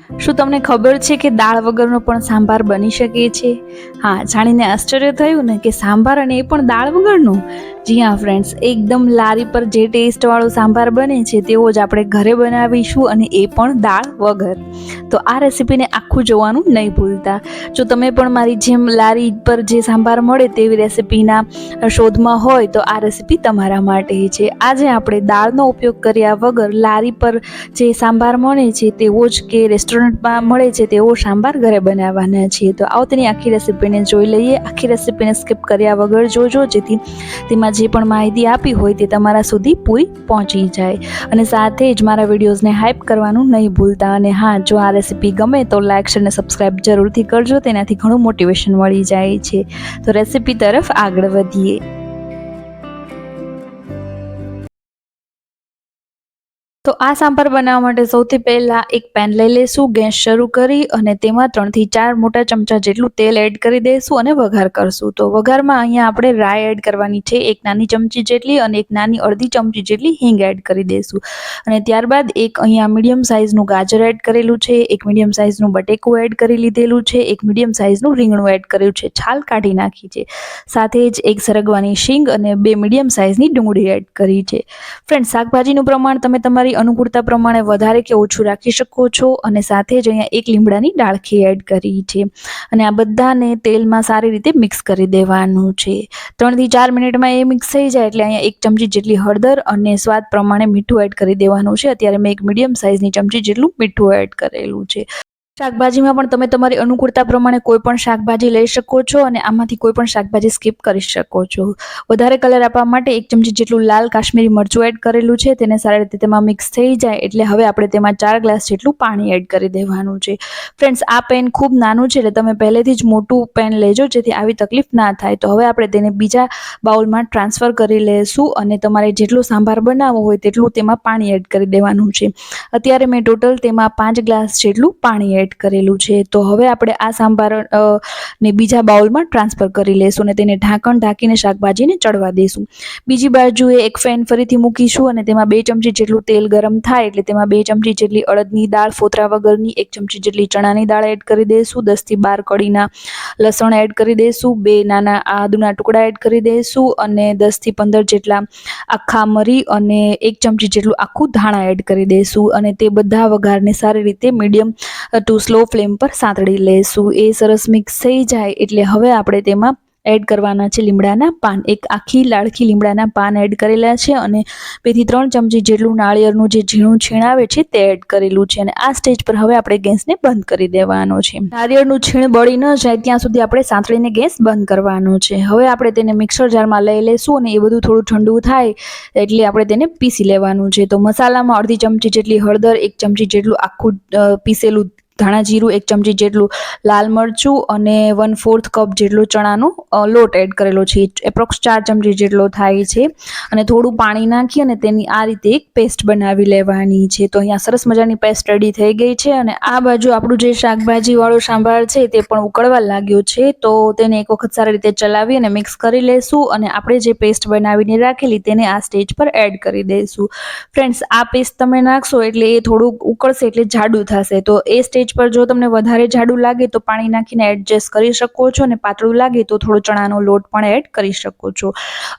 શું તમને ખબર છે કે દાળ વગરનો પણ સાંભાર બની શકે છે? હા, જાણીને આશ્ચર્ય થયું ને કે સાંભાર અને એ પણ દાળ વગરનો? જી હા ફ્રેન્ડ્સ, એકદમ લારી પર જે ટેસ્ટવાળો સાંભાર બને છે તેવો જ આપણે ઘરે બનાવીશું, અને એ પણ દાળ વગર. તો આ રેસીપીને આખું જોવાનું નહીં ભૂલતા. જો તમે પણ મારી જેમ લારી પર જે સાંભાર મળે તેવી રેસીપીના શોધમાં હોય તો આ રેસીપી તમારા માટે છે. આજે આપણે દાળનો ઉપયોગ કર્યા વગર લારી પર જે સાંભાર મળે છે તેવો જ કે રેસ્ટોરન્ટમાં મળે છે તેવો સાંભાર ઘરે બનાવવાના છીએ. તો આવો તેની આખી રેસીપીને જોઈ લઈએ. આખી રેસીપીને સ્કીપ કર્યા વગર જોજો, જેથી તેમાં જે પણ માહિતી આપી હોય તે તમારા સુધી પૂરી પહોંચી જાય. અને સાથે જ મારા વિડીયોઝને હાઇપ કરવાનું નહીં ભૂલતા. અને હા, જો આ રેસીપી ગમે તો લાઇક શેર અને સબસ્ક્રાઈબ જરૂરથી કરજો, તેનાથી ઘણું મોટિવેશન મળી જાય છે. તો રેસીપી તરફ આગળ વધીએ. તો આ સાંભાર બનાવવા માટે સૌથી પહેલાં એક પેન લઈ લઈશું, ગેસ શરૂ કરી અને તેમાં 3 થી 4 મોટા ચમચા જેટલું તેલ એડ કરી દઈશું અને વઘાર કરશું. તો વઘારમાં અહીંયા આપણે રાઈ એડ કરવાની છે, 1 નાની ચમચી જેટલી, અને 1 નાની અડધી ચમચી જેટલી હિંગ એડ કરી દઈશું. અને ત્યારબાદ એક અહીંયા મીડિયમ સાઇઝનું ગાજર એડ કરેલું છે, એક મીડિયમ સાઇઝનું બટેકું એડ કરી લીધેલું છે, એક મીડિયમ સાઇઝનું રીંગણું એડ કર્યું છે, છાલ કાઢી નાખી છે. સાથે જ એક સરગવાની શીંગ અને 2 મીડિયમ સાઇઝની ડુંગળી એડ કરી છે. ફ્રેન્ડ, શાકભાજીનું પ્રમાણ તમે તમારી અનુકૂળતા પ્રમાણે વધારે કે ઓછું રાખી શકો છો. અને સાથે જ અહીંયા 1 લીમડાની ડાળખી એડ કરી છે. અને આ બધાને તેલમાં સારી રીતે મિક્સ કરી દેવાનું છે. 3 થી 4 મિનિટમાં એ મિક્સ થઈ જાય એટલે અહીંયા 1 ચમચી જેટલી હળદર અને સ્વાદ પ્રમાણે મીઠું એડ કરી દેવાનું છે. અત્યારે મેં 1 મીડિયમ સાઇઝની ચમચી જેટલું મીઠું એડ કરેલું છે. શાકભાજીમાં પણ તમે તમારી અનુકૂળતા પ્રમાણે કોઈ પણ શાકભાજી લઈ શકો છો, અને આમાંથી કોઈ પણ શાકભાજી સ્કીપ કરી શકો છો. વધારે કલર આપવા માટે 1 ચમચી જેટલું લાલ કાશ્મીરી મરચું એડ કરેલું છે. તેને સારી રીતે તેમાં મિક્સ થઈ જાય એટલે હવે આપણે તેમાં 4 ગ્લાસ જેટલું પાણી એડ કરી દેવાનું છે. ફ્રેન્ડ્સ, આ પેન ખૂબ નાનું છે એટલે તમે પહેલેથી જ મોટું પેન લેજો, જેથી આવી તકલીફ ના થાય. તો હવે આપણે તેને બીજા બાઉલમાં ટ્રાન્સફર કરી લઈશું, અને તમારે જેટલો સાંભાર બનાવવો હોય તેટલું તેમાં પાણી એડ કરી દેવાનું છે. અત્યારે મેં ટોટલ તેમાં 5 ગ્લાસ જેટલું પાણી એડ કરેલું છે. તો હવે આપણે આ સાંભાર ને બીજા બાઉલમાં ટ્રાન્સફર કરી લઈશું અને તેને ઢાંકણ ઢાંકીને શાકભાજીને ચડવા દઈશું. બીજી બાજુએ એક ફેન ફરીથી મૂકીશું અને તેમાં 2 ચમચી જેટલું તેલ ગરમ થાય એટલે તેમાં 2 ચમચી જેટલી અડદની દાળ ફોતરા વગરની, 1 ચમચી જેટલી ચણાની દાળ એડ કરી દઈશું, 10 થી 12 કળીના લસણ એડ કરી દઈશું, 2 નાના આદુના ટુકડા એડ કરી દઈશું, અને 10 થી 15 જેટલા આખા મરી અને 1 ચમચી જેટલું આખું ધાણા એડ કરી દઈશું. અને તે બધા વઘારને સારી રીતે મીડિયમ ટુ સ્લો ફ્લેમ પર સાંતળી લઈશું. એ સરસ મિક્સ થઈ જાય એટલે હવે આપણે તેમાં એડ કરવાના છે લીમડાના પાન. એક આખી લાડકી લીમડાના પાન એડ કરેલા છે, અને 2 થી 3 ચમચી જેટલું નાળિયેરનું જે ઝીણું છીણ આવે છે તે એડ કરેલું છે. અને આ સ્ટેજ પર હવે આપણે ગેસને બંધ કરી દેવાનો છે. નાળિયેરનું છીણ બળી ન જાય ત્યાં સુધી આપણે સાંતળીને ગેસ બંધ કરવાનો છે. હવે આપણે તેને મિક્સર જારમાં લઈ લઈશું, અને એ બધું થોડું ઠંડુ થાય એટલે આપણે તેને પીસી લેવાનું છે. તો મસાલામાં અડધી ચમચી જેટલી હળદર, 1 ચમચી જેટલું આખું પીસેલું ધાણા જીરું, 1 ચમચી જેટલું લાલ મરચું, અને 1/4 કપ જેટલો ચણાનો લોટ એડ કરેલો છે. એપ્રોક્સ 4 ચમચી જેટલો થાય છે. અને થોડું પાણી નાખી અને તેની આ રીતે એક પેસ્ટ બનાવી લેવાની છે. તો અહીંયા સરસ મજાની પેસ્ટ રેડી થઈ ગઈ છે. અને આ બાજુ આપણું જે શાકભાજીવાળો સાંભાર છે તે પણ ઉકળવા લાગ્યો છે. તો તેને એક વખત સારી રીતે ચલાવી અને મિક્સ કરી લઈશું, અને આપણે જે પેસ્ટ બનાવીને રાખેલી તેને આ સ્ટેજ પર એડ કરી દઈશું. ફ્રેન્ડ્સ, આ પેસ્ટ તમે નાખશો એટલે એ થોડું ઉકળશે એટલે જાડું થશે. તો એ સ્ટેજ પર જો તમને વધારે જાડું લાગે તો પાણી નાખીને એડજસ્ટ કરી શકો છો, અને પાતળું લાગે તો થોડો ચણાનો લોટ પણ એડ કરી શકો છો.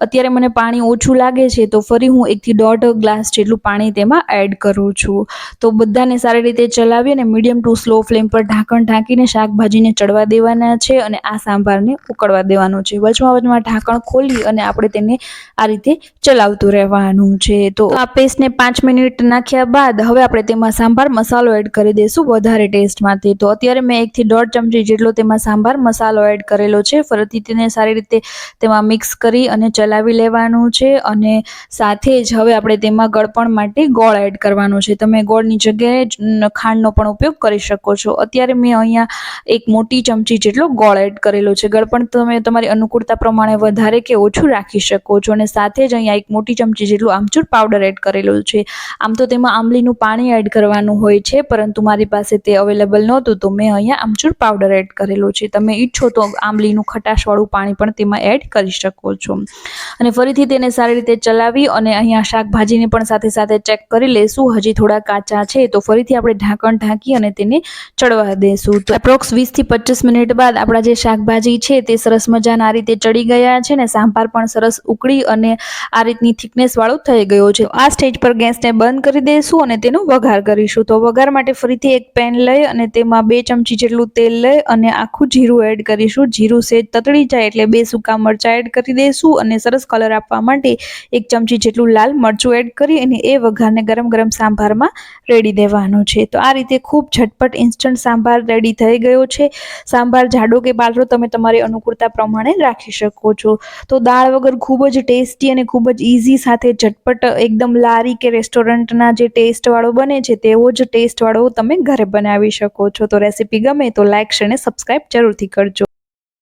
અત્યારે મને પાણી ઓછું લાગે છે તો ફરી હું 1 થી 1.5 ગ્લાસ જેટલું પાણી તેમાં એડ કરું છું. તો બધાને સારી રીતે ચલાવી અને મીડિયમ ટુ સ્લો ફ્લેમ પર ઢાંકણ ઢાંકીને શાકભાજીને ચડવા દેવાના છે, અને આ સાંભારને ઉકળવા દેવાનો છે. વચમાં ઢાંકણ ખોલી અને આપણે તેને આ રીતે ચલાવતું રહેવાનું છે. તો આ પેસ્ટને 5 મિનિટ નાખ્યા બાદ હવે આપણે તેમાં સાંભાર મસાલો એડ કરી દઈશું વધારે ટેસ્ટમાંથી. તો અત્યારે મેં 1 થી 1.5 ચમચી જેટલો તેમાં સાંભાર મસાલો એડ કરેલો છે. ફરીથી તેને સારી રીતે તેમાં મિક્સ કરી અને ચલાવી લેવાનું છે. અને સાથે જ હવે આપણે તેમાં ગળપણ માટે ગોળ એડ કરવાનો છે. તમે ગોળની જગ્યાએ ખાંડનો પણ ઉપયોગ કરી શકો છો. અત્યારે મેં અહીંયા 1 મોટી ચમચી જેટલો ગોળ એડ કરેલો છે. ગળપણ તમે તમારી અનુકૂળતા પ્રમાણે વધારે કે ઓછું રાખી શકો છો. અને સાથે જ અહીંયા 1 મોટી ચમચી જેટલું આમચૂર પાવડર એડ કરેલું છે. આમ તો તેમાં આંબલીનું પાણી એડ કરવાનું હોય છે, પરંતુ મારી પાસે તે અવેલેબલ નહોતું તો મેં અહીંયા આમચૂર પાવડર એડ કરેલો છે. તમે ઈચ્છો તો આંબલીનું ખટાશવાળું પાણી પણ તેમાં એડ કરી શકો છો. અને ફરીથી તેને સારી રીતે ચલાવી અને અહીંયા શાકભાજીને પણ સાથે સાથે ચેક કરી લઈશું. હજી થોડા કાચા છે તો ફરીથી આપણે ઢાંકણ ઢાંકી અને તેને ચડવા દઈશું. તો એપ્રોક્સ 20 થી 25 મિનિટ બાદ આપણા જે શાકભાજી છે તે સરસ મજાના આ રીતે ચડી ગયા છે ને સાંભાર પણ સરસ ઉકળી અને આ રીતની થિકનેસ વાળો થઈ ગયો છે. આ સ્ટેજ પર ગેસને બંધ કરી દઈશું અને તેનો વઘાર કરીશું. તો વઘાર માટે ફરીથી એક પેન લઈ અને તેમાં 2 ચમચી જેટલું તેલ લઈ અને આખું જીરું એડ કરીશું. જીરું સેજ તતડી જાય એટલે 2 સૂકા મરચાં એડ કરી દઈશું અને સરસ કલર આપવા માટે 1 ચમચી જેટલું લાલ મરચું એડ કરી અને એ વઘારને ગરમ ગરમ સાંભારમાં રેડી દેવાનો છે. તો આ રીતે ખૂબ ઝટપટ ઇન્સ્ટન્ટ સાંભાર રેડી થઈ ગયો છે. સાંભાર જાડો કે પાતળો તમે તમારી અનુકૂળતા પ્રમાણે રાખી શકો છો. તો દાળ વગર ખૂબ જ ટેસ્ટી અને ખૂબ જ ઇઝી સાથે ઝટપટ એકદમ લારી કે રેસ્ટોરન્ટના જે ટેસ્ટવાળો બને છે તેવો જ ટેસ્ટવાળો તમે ઘરે બનાવી શકો છો. તો રેસીપી ગમે તો લાઇક શેર અને સબસ્ક્રાઈબ જરૂરથી કરજો.